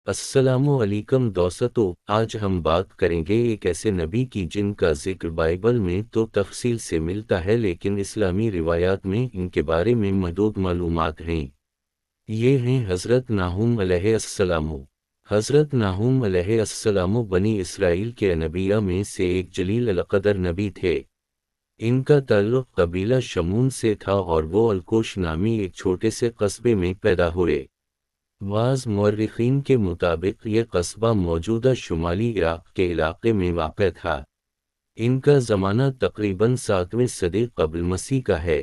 السلام علیکم دوستو، آج ہم بات کریں گے ایک ایسے نبی کی جن کا ذکر بائبل میں تو تفصیل سے ملتا ہے لیکن اسلامی روایات میں ان کے بارے میں محدود معلومات ہیں۔ یہ ہیں حضرت ناہوم علیہ السلام۔ حضرت ناہوم علیہ السلام بنی اسرائیل کے انبیاء میں سے ایک جلیل القدر نبی تھے۔ ان کا تعلق قبیلہ شمون سے تھا اور وہ الکوش نامی ایک چھوٹے سے قصبے میں پیدا ہوئے۔ بعض مورخین کے مطابق یہ قصبہ موجودہ شمالی عراق کے علاقے میں واقع تھا۔ ان کا زمانہ تقریباً 7ویں صدی قبل مسیح کا ہے،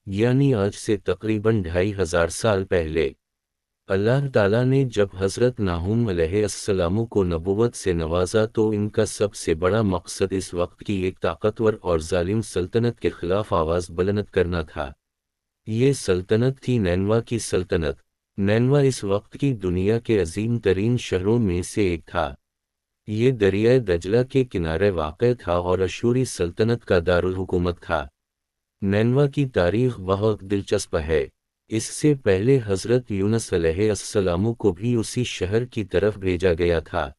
یعنی آج سے تقریباً 2500 سال پہلے۔ اللہ تعالیٰ نے جب حضرت ناہوم علیہ السلام کو نبوت سے نوازا تو ان کا سب سے بڑا مقصد اس وقت کی ایک طاقتور اور ظالم سلطنت کے خلاف آواز بلند کرنا تھا۔ یہ سلطنت تھی نینوا کی سلطنت۔ نینوا اس وقت کی دنیا کے عظیم ترین شہروں میں سے ایک تھا۔ یہ دریائے دجلہ کے کنارے واقع تھا اور اشوری سلطنت کا دارالحکومت تھا۔ نینوا کی تاریخ بہت دلچسپ ہے۔ اس سے پہلے حضرت یونس علیہ السلام کو بھی اسی شہر کی طرف بھیجا گیا تھا۔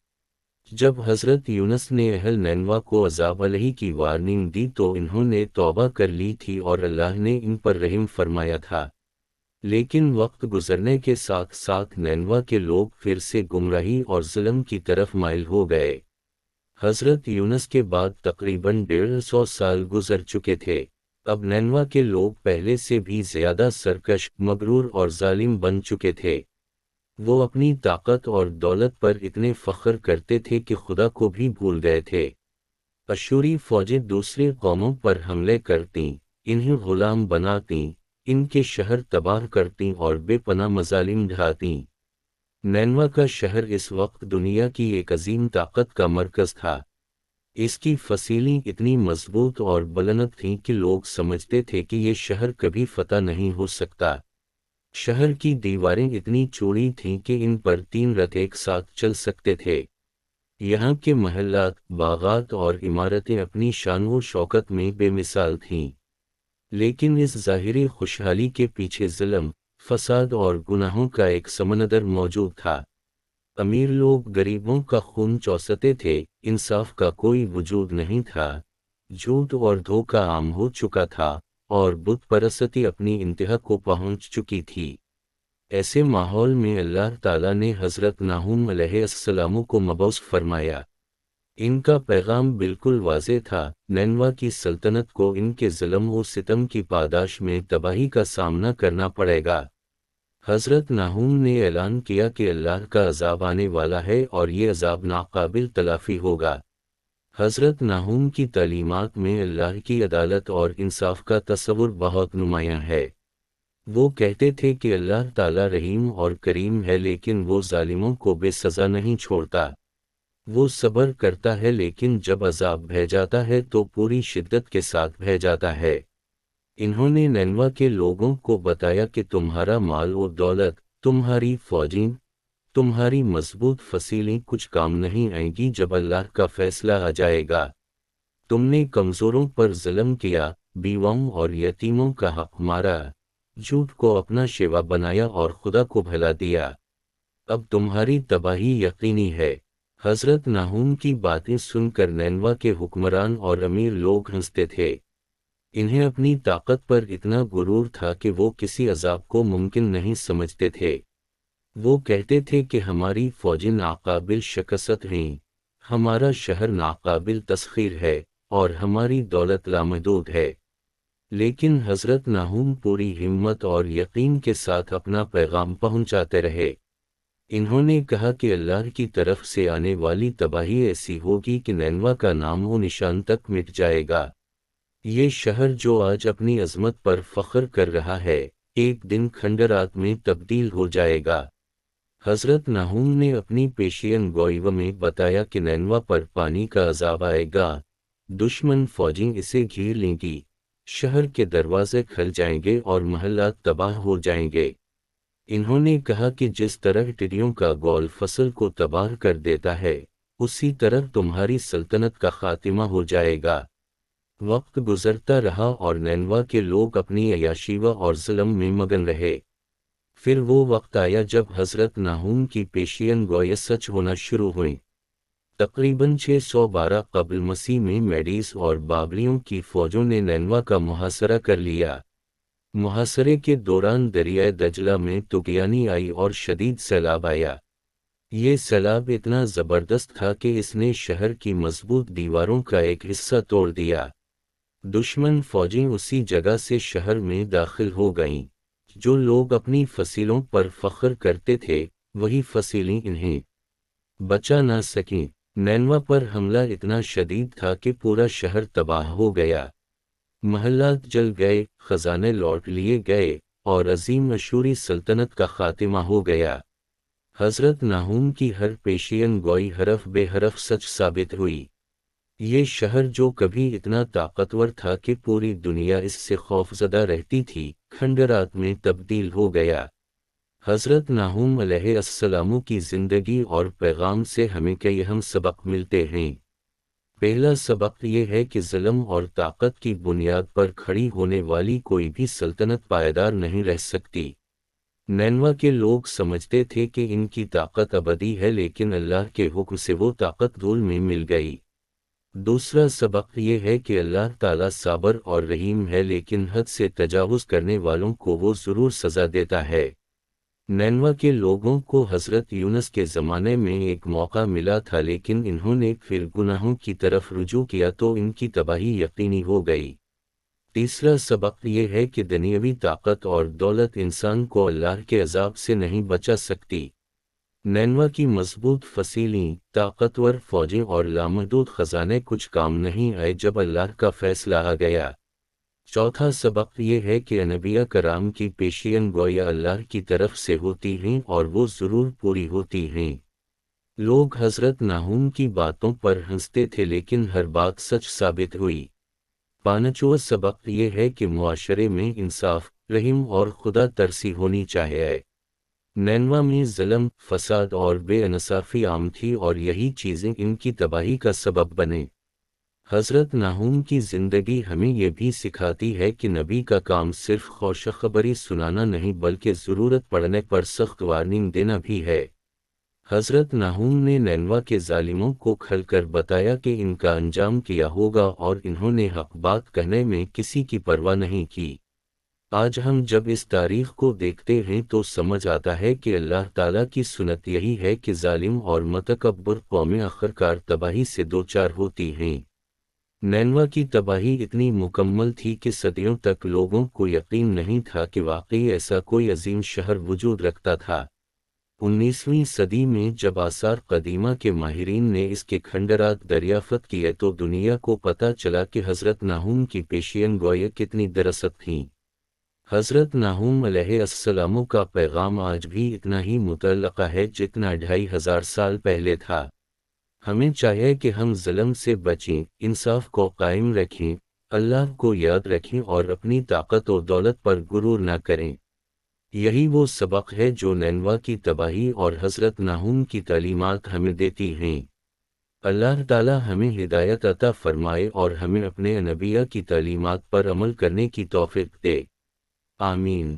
جب حضرت یونس نے اہل نینوا کو عذاب علیہ کی وارننگ دی تو انہوں نے توبہ کر لی تھی اور اللہ نے ان پر رحم فرمایا تھا۔ لیکن وقت گزرنے کے ساتھ ساتھ نینوا کے لوگ پھر سے گمراہی اور ظلم کی طرف مائل ہو گئے۔ حضرت یونس کے بعد تقریباً 150 سال گزر چکے تھے۔ اب نینوا کے لوگ پہلے سے بھی زیادہ سرکش، مغرور اور ظالم بن چکے تھے۔ وہ اپنی طاقت اور دولت پر اتنے فخر کرتے تھے کہ خدا کو بھی بھول گئے تھے۔ اشوری فوجیں دوسری قوموں پر حملے کرتیں، انہیں غلام بناتیں، ان کے شہر تباہ کرتیں اور بے پناہ مظالم ڈھاتیں۔ نینوا کا شہر اس وقت دنیا کی ایک عظیم طاقت کا مرکز تھا۔ اس کی فصیلیں اتنی مضبوط اور بلند تھیں کہ لوگ سمجھتے تھے کہ یہ شہر کبھی فتح نہیں ہو سکتا۔ شہر کی دیواریں اتنی چوڑی تھیں کہ ان پر 3 رتھ ایک ساتھ چل سکتے تھے۔ یہاں کے محلات، باغات اور عمارتیں اپنی شان و شوکت میں بے مثال تھیں۔ لیکن اس ظاہری خوشحالی کے پیچھے ظلم، فساد اور گناہوں کا ایک سمندر موجود تھا۔ امیر لوگ غریبوں کا خون چوستے تھے، انصاف کا کوئی وجود نہیں تھا، جھوٹ اور دھوکہ عام ہو چکا تھا، اور بت پرستی اپنی انتہا کو پہنچ چکی تھی۔ ایسے ماحول میں اللہ تعالیٰ نے حضرت ناہوم علیہ السلام کو مبعوث فرمایا۔ ان کا پیغام بالکل واضح تھا، نینوا کی سلطنت کو ان کے ظلم و ستم کی پاداش میں تباہی کا سامنا کرنا پڑے گا۔ حضرت ناہوم نے اعلان کیا کہ اللہ کا عذاب آنے والا ہے اور یہ عذاب ناقابل تلافی ہوگا۔ حضرت ناہوم کی تعلیمات میں اللہ کی عدالت اور انصاف کا تصور بہت نمایاں ہے۔ وہ کہتے تھے کہ اللہ تعالیٰ رحیم اور کریم ہے لیکن وہ ظالموں کو بے سزا نہیں چھوڑتا۔ وہ صبر کرتا ہے لیکن جب عذاب بھہ جاتا ہے تو پوری شدت کے ساتھ بھہ جاتا ہے۔ انہوں نے نینوا کے لوگوں کو بتایا کہ تمہارا مال و دولت، تمہاری فوجیں، تمہاری مضبوط فصیلیں کچھ کام نہیں آئیں گی جب اللہ کا فیصلہ آ جائے گا۔ تم نے کمزوروں پر ظلم کیا، بیواؤں اور یتیموں کا حق مارا، جھوٹ کو اپنا شیوا بنایا اور خدا کو بھلا دیا۔ اب تمہاری تباہی یقینی ہے۔ حضرت ناہوم کی باتیں سن کر نینوا کے حکمران اور امیر لوگ ہنستے تھے۔ انہیں اپنی طاقت پر اتنا غرور تھا کہ وہ کسی عذاب کو ممکن نہیں سمجھتے تھے۔ وہ کہتے تھے کہ ہماری فوجیں ناقابل شکست ہیں، ہمارا شہر ناقابل تسخیر ہے، اور ہماری دولت لامحدود ہے۔ لیکن حضرت ناہوم پوری ہمت اور یقین کے ساتھ اپنا پیغام پہنچاتے رہے۔ انہوں نے کہا کہ اللہ کی طرف سے آنے والی تباہی ایسی ہوگی کہ نینوا کا نام و نشان تک مٹ جائے گا۔ یہ شہر جو آج اپنی عظمت پر فخر کر رہا ہے، ایک دن کھنڈرات میں تبدیل ہو جائے گا۔ حضرت ناہوم نے اپنی پیشین گوئی میں بتایا کہ نینوا پر پانی کا عذاب آئے گا، دشمن فوجیں اسے گھیر لیں گی، شہر کے دروازے کھل جائیں گے اور محلات تباہ ہو جائیں گے۔ انہوں نے کہا کہ جس طرح ٹڈیوں کا گول فصل کو تباہ کر دیتا ہے، اسی طرح تمہاری سلطنت کا خاتمہ ہو جائے گا۔ وقت گزرتا رہا اور نینوا کے لوگ اپنی عیاشی اور ظلم میں مگن رہے۔ پھر وہ وقت آیا جب حضرت ناہوم کی پیشین گوئی سچ ہونا شروع ہوئیں۔ تقریباً 612 قبل مسیح میں میڈیس اور بابلیوں کی فوجوں نے نینوا کا محاصرہ کر لیا۔ محاصرے کے دوران دریائے دجلہ میں طغیانی آئی اور شدید سیلاب آیا۔ یہ سیلاب اتنا زبردست تھا کہ اس نے شہر کی مضبوط دیواروں کا ایک حصہ توڑ دیا۔ دشمن فوجیں اسی جگہ سے شہر میں داخل ہو گئیں۔ جو لوگ اپنی فصیلوں پر فخر کرتے تھے، وہی فصیلیں انہیں بچا نہ سکیں۔ نینوا پر حملہ اتنا شدید تھا کہ پورا شہر تباہ ہو گیا۔ محلات جل گئے، خزانے لوٹ لیے گئے، اور عظیم اشوری سلطنت کا خاتمہ ہو گیا۔ حضرت ناہوم کی ہر پیشین گوئی حرف بے حرف سچ ثابت ہوئی۔ یہ شہر جو کبھی اتنا طاقتور تھا کہ پوری دنیا اس سے خوفزدہ رہتی تھی، کھنڈرات میں تبدیل ہو گیا۔ حضرت ناہوم علیہ السلام کی زندگی اور پیغام سے ہمیں کئی اہم سبق ملتے ہیں۔ پہلا سبق یہ ہے کہ ظلم اور طاقت کی بنیاد پر کھڑی ہونے والی کوئی بھی سلطنت پائیدار نہیں رہ سکتی۔ نینوا کے لوگ سمجھتے تھے کہ ان کی طاقت ابدی ہے، لیکن اللہ کے حکم سے وہ طاقت دھول میں مل گئی۔ دوسرا سبق یہ ہے کہ اللہ تعالیٰ صابر اور رحیم ہے، لیکن حد سے تجاوز کرنے والوں کو وہ ضرور سزا دیتا ہے۔ نینوا کے لوگوں کو حضرت یونس کے زمانے میں ایک موقع ملا تھا، لیکن انہوں نے پھر گناہوں کی طرف رجوع کیا تو ان کی تباہی یقینی ہو گئی۔ تیسرا سبق یہ ہے کہ دنیاوی طاقت اور دولت انسان کو اللہ کے عذاب سے نہیں بچا سکتی۔ نینوا کی مضبوط فصیلیں، طاقتور فوجیں اور لامحدود خزانے کچھ کام نہیں آئے جب اللہ کا فیصلہ آ گیا۔ چوتھا سبق یہ ہے کہ انبیاء کرام کی پیشین گوئیاں اللہ کی طرف سے ہوتی ہیں اور وہ ضرور پوری ہوتی ہیں۔ لوگ حضرت ناہوم کی باتوں پر ہنستے تھے، لیکن ہر بات سچ ثابت ہوئی۔ پانچواں سبق یہ ہے کہ معاشرے میں انصاف، رحم اور خدا ترسی ہونی چاہیے۔ نینوا میں ظلم، فساد اور بے انصافی عام تھی، اور یہی چیزیں ان کی تباہی کا سبب بنے۔ حضرت ناہوم کی زندگی ہمیں یہ بھی سکھاتی ہے کہ نبی کا کام صرف خوشخبری سنانا نہیں بلکہ ضرورت پڑنے پر سخت وارننگ دینا بھی ہے۔ حضرت ناہوم نے نینوا کے ظالموں کو کھل کر بتایا کہ ان کا انجام کیا ہوگا، اور انہوں نے حق بات کہنے میں کسی کی پرواہ نہیں کی۔ آج ہم جب اس تاریخ کو دیکھتے ہیں تو سمجھ آتا ہے کہ اللہ تعالیٰ کی سنت یہی ہے کہ ظالم اور متکبر قومیں آخرکار تباہی سے دوچار ہوتی ہیں۔ نینوا کی تباہی اتنی مکمل تھی کہ صدیوں تک لوگوں کو یقین نہیں تھا کہ واقعی ایسا کوئی عظیم شہر وجود رکھتا تھا۔ 19ویں صدی میں جب آثار قدیمہ کے ماہرین نے اس کے کھنڈرات دریافت کیے تو دنیا کو پتہ چلا کہ حضرت ناہوم کی پیشین گوئیاں کتنی درست تھیں۔ حضرت ناہوم علیہ السلام کا پیغام آج بھی اتنا ہی متعلقہ ہے جتنا 2500 سال پہلے تھا۔ ہمیں چاہیے کہ ہم ظلم سے بچیں، انصاف کو قائم رکھیں، اللہ کو یاد رکھیں اور اپنی طاقت و دولت پر غرور نہ کریں۔ یہی وہ سبق ہے جو نینوا کی تباہی اور حضرت ناہوم کی تعلیمات ہمیں دیتی ہیں۔ اللہ تعالی ہمیں ہدایت عطا فرمائے اور ہمیں اپنے انبیاء کی تعلیمات پر عمل کرنے کی توفیق دے۔ آمین۔